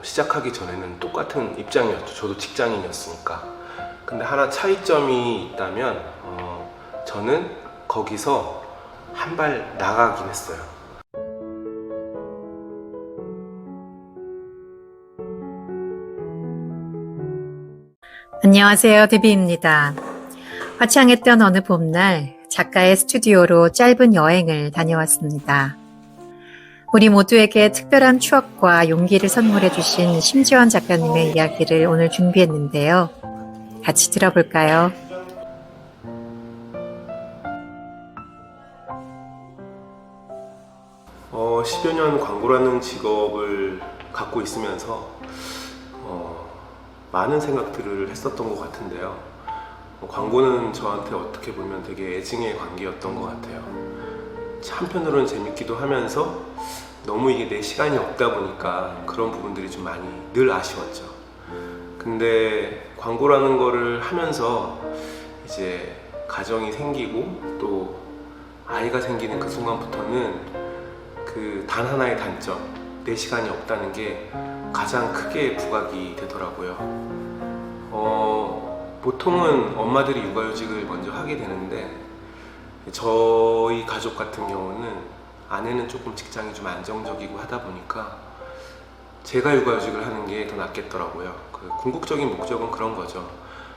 시작하기 전에는 똑같은 입장이었죠. 저도 직장인이었으니까. 근데 하나 차이점이 있다면 저는 거기서 한 발 나가긴 했어요. 안녕하세요, 데비입니다. 화창했던 어느 봄날 작가의 스튜디오로 짧은 여행을 다녀왔습니다. 우리 모두에게 특별한 추억과 용기를 선물해 주신 심지원 작가님의 이야기를 오늘 준비했는데요. 같이 들어볼까요? 10여 년 광고라는 직업을 갖고 있으면서 많은 생각들을 했었던 것 같은데요. 광고는 저한테 어떻게 보면 되게 애증의 관계였던 것 같아요. 한편으로는 재밌기도 하면서 너무 이게 내 시간이 없다 보니까 그런 부분들이 좀 많이 늘 아쉬웠죠. 근데 광고라는 거를 하면서 이제 가정이 생기고 또 아이가 생기는 그 순간부터는 그 단 하나의 단점, 내 시간이 없다는 게 가장 크게 부각이 되더라고요. 보통은 엄마들이 육아휴직을 먼저 하게 되는데 저희 가족 같은 경우는 아내는 조금 직장이 좀 안정적이고 하다 보니까 제가 육아휴직을 하는 게 더 낫겠더라고요. 그 궁극적인 목적은 그런 거죠.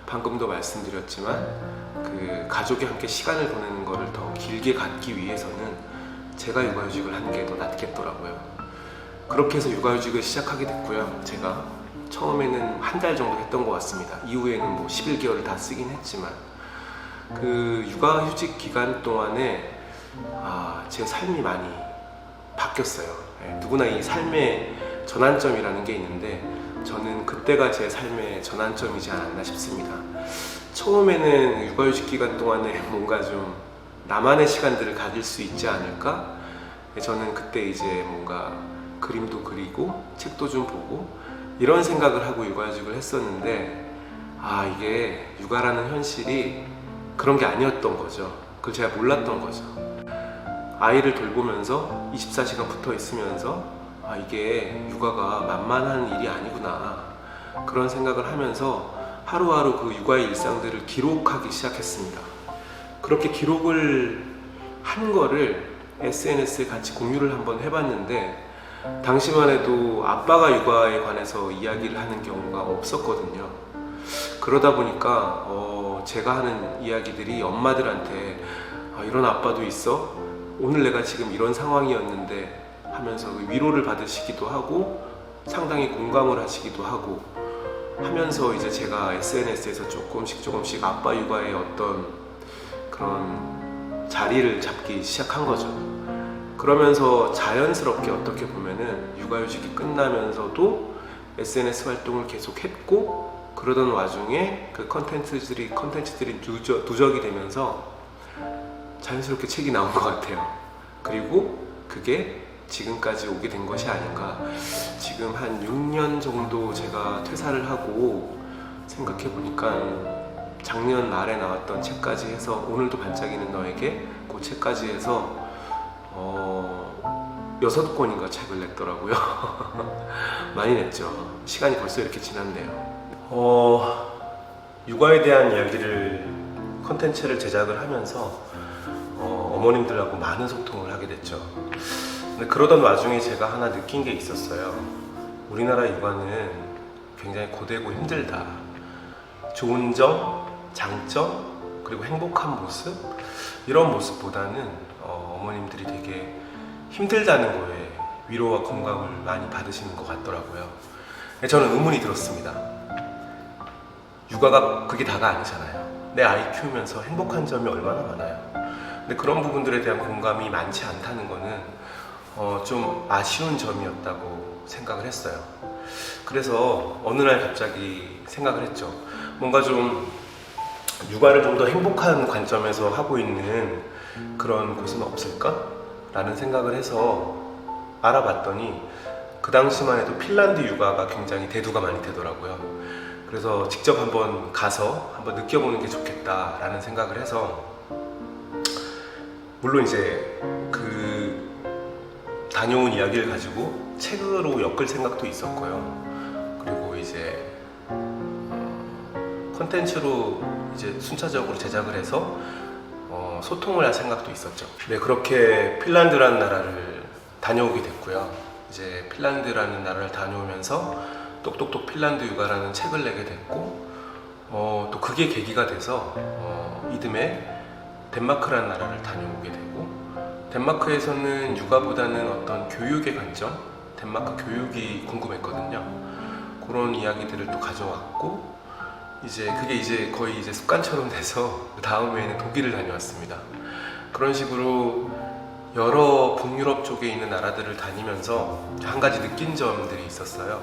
방금도 말씀드렸지만 그 가족이 함께 시간을 보내는 거를 더 길게 갖기 위해서는 제가 육아휴직을 하는 게 더 낫겠더라고요. 그렇게 해서 육아휴직을 시작하게 됐고요. 제가 처음에는 한 달 정도 했던 것 같습니다. 이후에는 뭐 11개월을 다 쓰긴 했지만 그 육아휴직 기간 동안에 제 삶이 많이 바뀌었어요. 누구나 이 삶의 전환점이라는 게 있는데 저는 그때가 제 삶의 전환점이지 않았나 싶습니다. 처음에는 육아휴직 기간 동안에 뭔가 좀 나만의 시간들을 가질 수 있지 않을까? 저는 그때 이제 뭔가 그림도 그리고 책도 좀 보고 이런 생각을 하고 육아휴직을 했었는데 이게 육아라는 현실이 그런 게 아니었던 거죠. 그걸 제가 몰랐던 거죠. 아이를 돌보면서 24시간 붙어 있으면서 이게 육아가 만만한 일이 아니구나 그런 생각을 하면서 하루하루 그 육아의 일상들을 기록하기 시작했습니다. 그렇게 기록을 한 거를 SNS에 같이 공유를 한번 해봤는데 당시만 해도 아빠가 육아에 관해서 이야기를 하는 경우가 없었거든요. 그러다 보니까 제가 하는 이야기들이 엄마들한테 이런 아빠도 있어? 오늘 내가 지금 이런 상황이었는데 하면서 위로를 받으시기도 하고 상당히 공감을 하시기도 하고 하면서 이제 제가 SNS에서 조금씩 아빠 육아의 어떤 그런 자리를 잡기 시작한 거죠. 그러면서 자연스럽게 어떻게 보면은 육아휴직이 끝나면서도 SNS 활동을 계속 했고 그러던 와중에 그 컨텐츠들이 누적이 되면서 자연스럽게 책이 나온 것 같아요. 그리고 그게 지금까지 오게 된 것이 아닌가. 지금 한 6년 정도 제가 퇴사를 하고 생각해 보니까 작년 말에 나왔던 책까지 해서 오늘도 반짝이는 너에게 그 책까지 해서 6권인가 책을 냈더라고요. 많이 냈죠. 시간이 벌써 이렇게 지났네요. 육아에 대한 이야기를 컨텐츠를 제작을 하면서 어머님들하고 많은 소통을 하게 됐죠. 근데 그러던 와중에 제가 하나 느낀 게 있었어요. 우리나라 육아는 굉장히 고되고 힘들다. 좋은 점, 장점, 그리고 행복한 모습 이런 모습보다는 어머님들이 되게 힘들다는 거에 위로와 공감을 많이 받으시는 것 같더라고요. 저는 의문이 들었습니다. 육아가 그게 다가 아니잖아요. 내 아이 키우면서 행복한 점이 얼마나 많아요. 근데 그런 부분들에 대한 공감이 많지 않다는 거는 좀 아쉬운 점이었다고 생각을 했어요. 그래서 어느 날 갑자기 생각을 했죠. 뭔가 좀 육아를 좀 더 행복한 관점에서 하고 있는 그런 곳은 없을까? 라는 생각을 해서 알아봤더니 그 당시만 해도 핀란드 육아가 굉장히 대두가 많이 되더라고요. 그래서 직접 한번 가서 한번 느껴보는 게 좋겠다라는 생각을 해서 물론 이제 그 다녀온 이야기를 가지고 책으로 엮을 생각도 있었고요. 이제 콘텐츠로 이제 순차적으로 제작을 해서 소통을 할 생각도 있었죠. 네, 그렇게 핀란드라는 나라를 다녀오게 됐고요. 이제 핀란드라는 나라를 다녀오면서 똑똑똑 핀란드 육아라는 책을 내게 됐고, 또 그게 계기가 돼서 이듬해 덴마크라는 나라를 다녀오게 되고, 덴마크에서는 육아보다는 어떤 교육의 관점, 덴마크 교육이 궁금했거든요. 그런 이야기들을 또 가져왔고, 이제 그게 이제 거의 이제 습관처럼 돼서 그 다음에는 독일을 다녀왔습니다. 그런 식으로 여러 북유럽 쪽에 있는 나라들을 다니면서 한 가지 느낀 점들이 있었어요.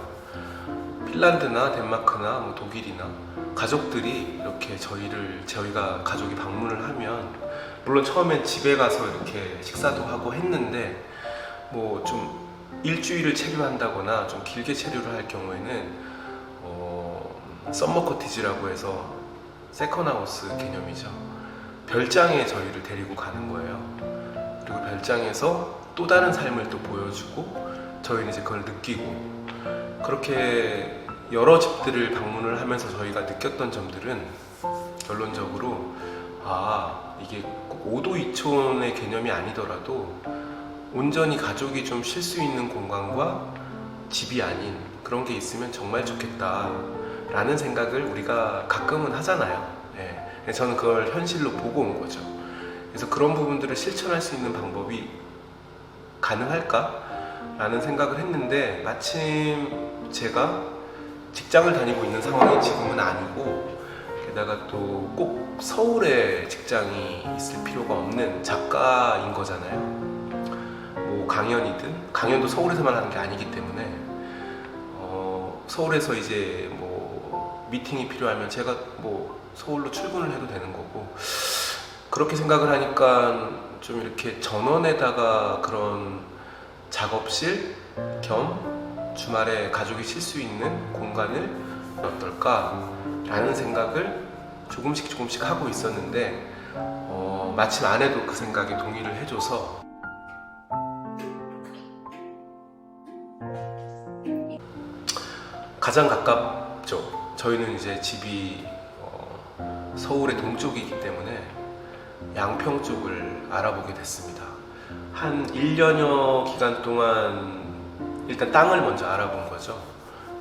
핀란드나 덴마크나 뭐 독일이나 가족들이 이렇게 저희가 가족이 방문을 하면, 물론 처음엔 집에 가서 이렇게 식사도 하고 했는데, 뭐 좀 일주일을 체류한다거나 좀 길게 체류를 할 경우에는 썸머 코티지라고 해서 세컨하우스 개념이죠. 별장에 저희를 데리고 가는 거예요. 그리고 별장에서 또 다른 삶을 또 보여주고, 저희는 이제 그걸 느끼고, 그렇게 여러 집들을 방문을 하면서 저희가 느꼈던 점들은 결론적으로 이게 꼭 오도이촌의 개념이 아니더라도 온전히 가족이 좀 쉴 수 있는 공간과 집이 아닌 그런 게 있으면 정말 좋겠다 라는 생각을 우리가 가끔은 하잖아요. 네. 저는 그걸 현실로 보고 온 거죠. 그래서 그런 부분들을 실천할 수 있는 방법이 가능할까? 라는 생각을 했는데, 마침 제가 직장을 다니고 있는 상황이 지금은 아니고, 게다가 또 꼭 서울에 직장이 있을 필요가 없는 작가인 거잖아요. 뭐 강연도 서울에서만 하는 게 아니기 때문에 서울에서 이제 뭐 미팅이 필요하면 제가 뭐 서울로 출근을 해도 되는 거고, 그렇게 생각을 하니까 좀 이렇게 전원에다가 그런 작업실 겸 주말에 가족이 쉴 수 있는 공간을 어떨까 라는 생각을 조금씩 하고 있었는데, 마침 아내도 그 생각에 동의를 해줘서 가장 가깝죠. 저희는 이제 집이 서울의 동쪽이기 때문에 양평 쪽을 알아보게 됐습니다. 한 1년여 기간 동안 일단 땅을 먼저 알아본 거죠.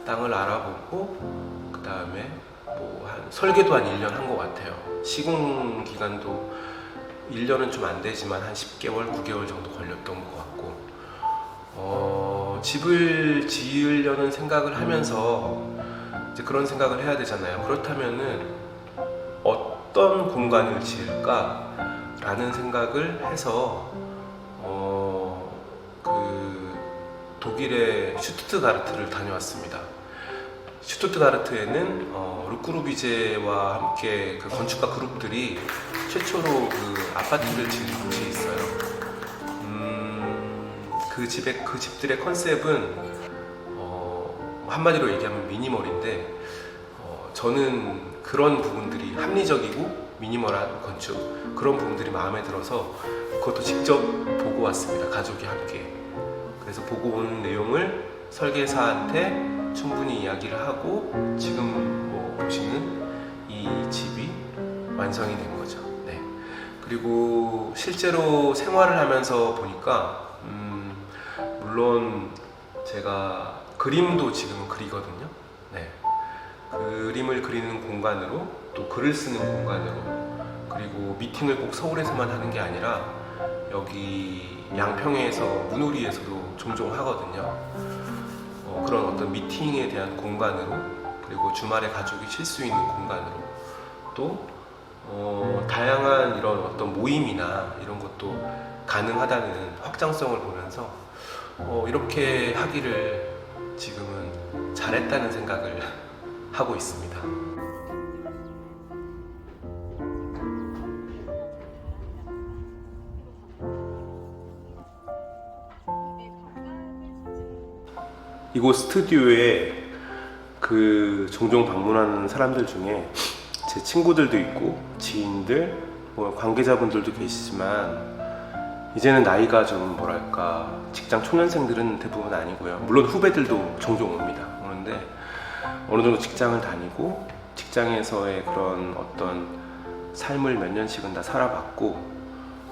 땅을 알아보고 그 다음에 뭐 설계도 한 1년 한 것 같아요. 시공 기간도 1년은 좀 안 되지만 한 10개월, 9개월 정도 걸렸던 것 같고, 집을 지으려는 생각을 하면서 이제 그런 생각을 해야 되잖아요. 그렇다면은 어떤 공간을 지을까? 라는 생각을 해서 그 독일의 슈투트가르트를 다녀왔습니다. 슈투트가르트에는 르쿠르비제와 함께 그 건축가 그룹들이 최초로 그 아파트를 지은 곳이 있어요. 그 집들의 컨셉은 한마디로 얘기하면 미니멀인데, 저는 그런 부분들이 합리적이고 미니멀한 건축, 그런 부분들이 마음에 들어서 그것도 직접 보고 왔습니다. 가족이 함께. 그래서 보고 온 내용을 설계사한테 충분히 이야기를 하고 지금 뭐 보시는 이 집이 완성이 된 거죠. 네. 그리고 실제로 생활을 하면서 보니까 물론 제가 그림도 지금은 그리거든요. 네. 그림을 그리는 공간으로, 또 글을 쓰는 공간으로, 그리고 미팅을 꼭 서울에서만 하는 게 아니라 여기 양평에서 문우리에서도 종종 하거든요. 그런 어떤 미팅에 대한 공간으로, 그리고 주말에 가족이 쉴 수 있는 공간으로, 또 다양한 이런 어떤 모임이나 이런 것도 가능하다는 확장성을 보면서 이렇게 하기를 지금은 잘했다는 생각을 하고 있습니다. 이곳 스튜디오에 그 종종 방문하는 사람들 중에 제 친구들도 있고 지인들, 뭐 관계자분들도 계시지만, 이제는 나이가 좀 뭐랄까 직장 초년생들은 대부분 아니고요. 물론 후배들도 종종 오는데 어느 정도 직장을 다니고 직장에서의 그런 어떤 삶을 몇 년씩은 다 살아봤고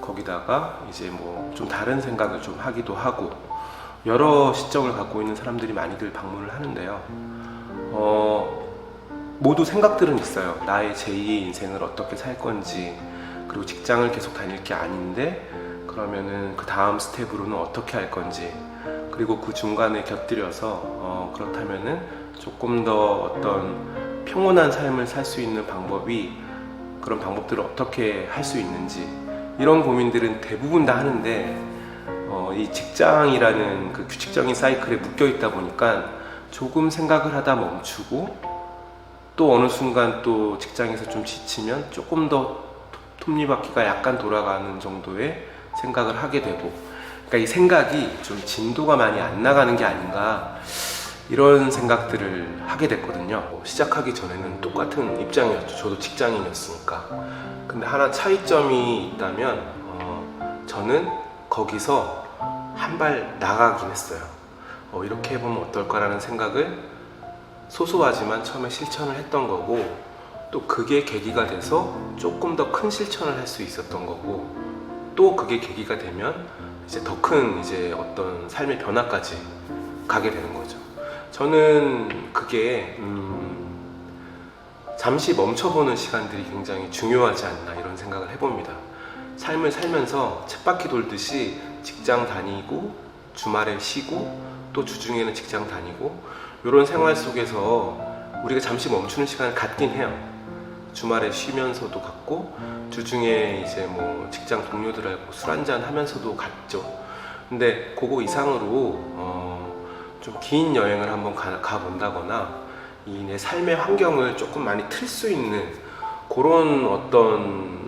거기다가 이제 뭐 좀 다른 생각을 좀 하기도 하고 여러 시점을 갖고 있는 사람들이 많이들 방문을 하는데요. 모두 생각들은 있어요. 나의 제2의 인생을 어떻게 살 건지, 그리고 직장을 계속 다닐 게 아닌데 그러면은 그 다음 스텝으로는 어떻게 할 건지, 그리고 그 중간에 곁들여서 그렇다면은 조금 더 어떤 평온한 삶을 살 수 있는 방법이, 그런 방법들을 어떻게 할 수 있는지, 이런 고민들은 대부분 다 하는데 이 직장이라는 그 규칙적인 사이클에 묶여 있다 보니까 조금 생각을 하다 멈추고 또 어느 순간 또 직장에서 좀 지치면 조금 더 톱니바퀴가 약간 돌아가는 정도의 생각을 하게 되고, 그러니까 이 생각이 좀 진도가 많이 안 나가는 게 아닌가, 이런 생각들을 하게 됐거든요. 시작하기 전에는 똑같은 입장이었죠. 저도 직장인이었으니까. 근데 하나 차이점이 있다면 저는 거기서 한 발 나가긴 했어요. 이렇게 해보면 어떨까라는 생각을 소소하지만 처음에 실천을 했던 거고, 또 그게 계기가 돼서 조금 더 큰 실천을 할 수 있었던 거고, 또 그게 계기가 되면 이제 더 큰 이제 어떤 삶의 변화까지 가게 되는 거죠. 저는 그게 잠시 멈춰보는 시간들이 굉장히 중요하지 않나, 이런 생각을 해봅니다. 삶을 살면서 쳇바퀴 돌듯이 직장 다니고 주말에 쉬고 또 주중에는 직장 다니고, 이런 생활 속에서 우리가 잠시 멈추는 시간을 갖긴 해요. 주말에 쉬면서도 갖고 주중에 이제 뭐 직장 동료들하고 술 한잔 하면서도 갖죠. 근데 그거 이상으로 좀 긴 여행을 한번 가본다거나 이 내 삶의 환경을 조금 많이 틀 수 있는 그런 어떤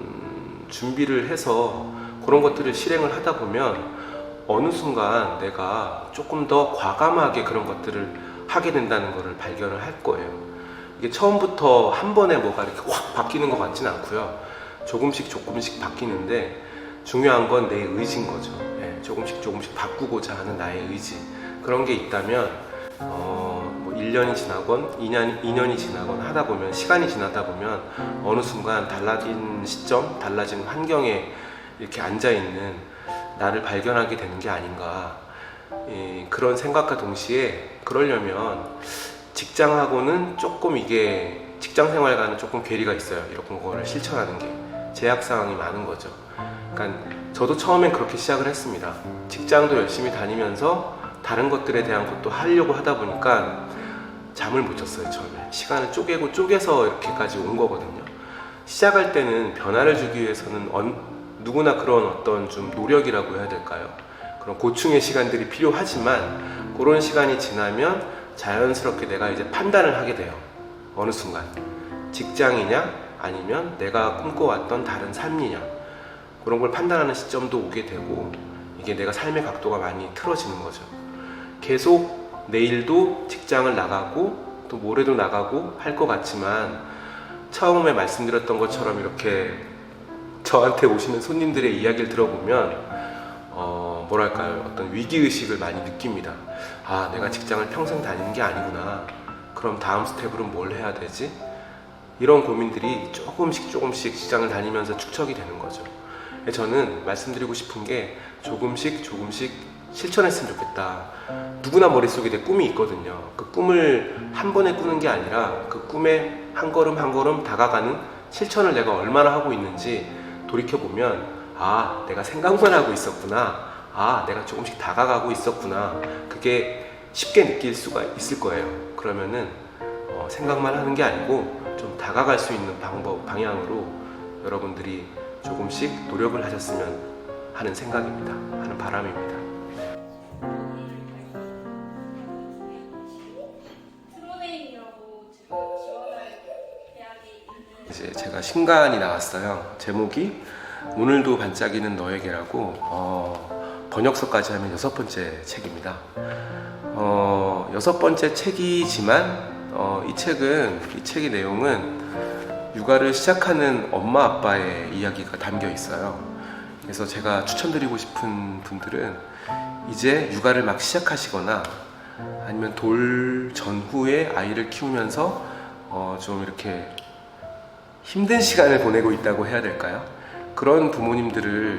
준비를 해서 그런 것들을 실행을 하다 보면 어느 순간 내가 조금 더 과감하게 그런 것들을 하게 된다는 것을 발견을 할 거예요. 이게 처음부터 한 번에 뭐가 이렇게 확 바뀌는 것 같지는 않고요. 조금씩 조금씩 바뀌는데 중요한 건 내 의지인 거죠. 조금씩 조금씩 바꾸고자 하는 나의 의지. 그런 게 있다면 뭐 1년이 지나건 2년이 지나건 하다 보면, 시간이 지나다 보면 어느 순간 달라진 시점, 달라진 환경에 이렇게 앉아있는 나를 발견하게 되는 게 아닌가, 그런 생각과 동시에 그러려면 직장하고는 조금, 이게 직장 생활과는 조금 괴리가 있어요. 이런 거를 실천하는 게 제약사항이 많은 거죠. 그러니까 저도 처음엔 그렇게 시작을 했습니다. 직장도 열심히 다니면서 다른 것들에 대한 것도 하려고 하다 보니까 잠을 못 잤어요. 처음에 시간을 쪼개서 이렇게까지 온 거거든요. 시작할 때는 변화를 주기 위해서는 누구나 그런 어떤 좀 노력이라고 해야 될까요? 그런 고충의 시간들이 필요하지만 그런 시간이 지나면 자연스럽게 내가 이제 판단을 하게 돼요. 어느 순간 직장이냐 아니면 내가 꿈꿔왔던 다른 삶이냐, 그런 걸 판단하는 시점도 오게 되고, 이게 내가 삶의 각도가 많이 틀어지는 거죠. 계속 내일도 직장을 나가고 또 모레도 나가고 할 것 같지만 처음에 말씀드렸던 것처럼 이렇게 저한테 오시는 손님들의 이야기를 들어보면 뭐랄까요, 어떤 위기의식을 많이 느낍니다. 아, 내가 직장을 평생 다니는 게 아니구나. 그럼 다음 스텝으로 뭘 해야 되지? 이런 고민들이 조금씩 직장을 다니면서 축적이 되는 거죠. 저는 말씀드리고 싶은 게 조금씩 실천했으면 좋겠다. 누구나 머릿속에 내 꿈이 있거든요. 그 꿈을 한 번에 꾸는 게 아니라 그 꿈에 한 걸음 한 걸음 다가가는 실천을 내가 얼마나 하고 있는지 돌이켜보면, 아, 내가 생각만 하고 있었구나. 아, 내가 조금씩 다가가고 있었구나. 그게 쉽게 느낄 수가 있을 거예요. 그러면은 생각만 하는 게 아니고 좀 다가갈 수 있는 방향으로 여러분들이 조금씩 노력을 하셨으면 하는 생각입니다. 하는 바람입니다. 이제 제가 신간이 나왔어요. 제목이 오늘도 반짝이는 너에게라고, 번역서까지 하면 6번째 책입니다. 6번째 책이지만 이 책의 내용은 육아를 시작하는 엄마 아빠의 이야기가 담겨 있어요. 그래서 제가 추천드리고 싶은 분들은 이제 육아를 막 시작하시거나 아니면 돌 전후에 아이를 키우면서 좀 이렇게 힘든 시간을 보내고 있다고 해야 될까요? 그런 부모님들이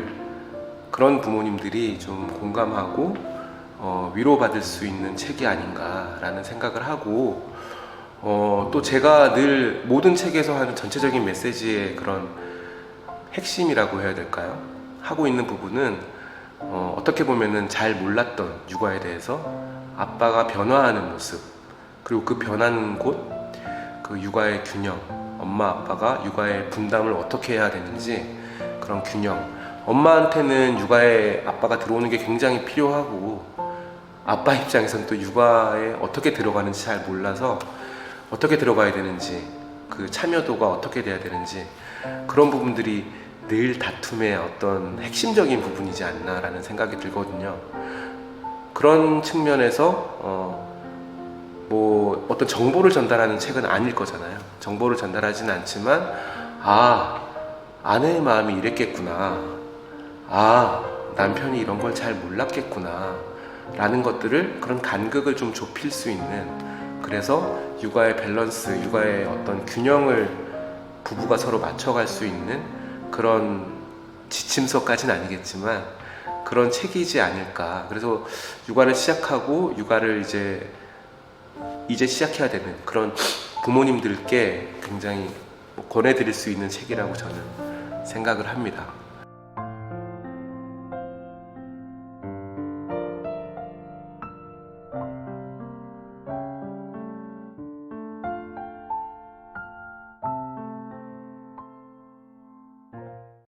좀 공감하고 위로받을 수 있는 책이 아닌가라는 생각을 하고, 또 제가 늘 모든 책에서 하는 전체적인 메시지의 그런 핵심이라고 해야 될까요? 하고 있는 부분은 어떻게 보면은 잘 몰랐던 육아에 대해서 아빠가 변화하는 모습, 그리고 그 변하는 곳, 그 육아의 균형, 엄마 아빠가 육아의 분담을 어떻게 해야 되는지 그런 균형, 엄마한테는 육아에 아빠가 들어오는 게 굉장히 필요하고 아빠 입장에서는 또 육아에 어떻게 들어가는지 잘 몰라서 어떻게 들어가야 되는지, 그 참여도가 어떻게 돼야 되는지, 그런 부분들이 늘 다툼의 어떤 핵심적인 부분이지 않나라는 생각이 들거든요. 그런 측면에서 뭐 어떤 정보를 전달하는 책은 아닐 거잖아요. 정보를 전달하지는 않지만, 아내의 마음이 이랬겠구나, 남편이 이런 걸 잘 몰랐겠구나 라는 것들을, 그런 간극을 좀 좁힐 수 있는, 그래서 육아의 밸런스, 육아의 어떤 균형을 부부가 서로 맞춰갈 수 있는 그런 지침서까지는 아니겠지만 그런 책이지 않을까. 그래서 육아를 시작하고 육아를 이제 시작해야 되는 그런 부모님들께 굉장히 권해드릴 수 있는 책이라고 저는 생각을 합니다.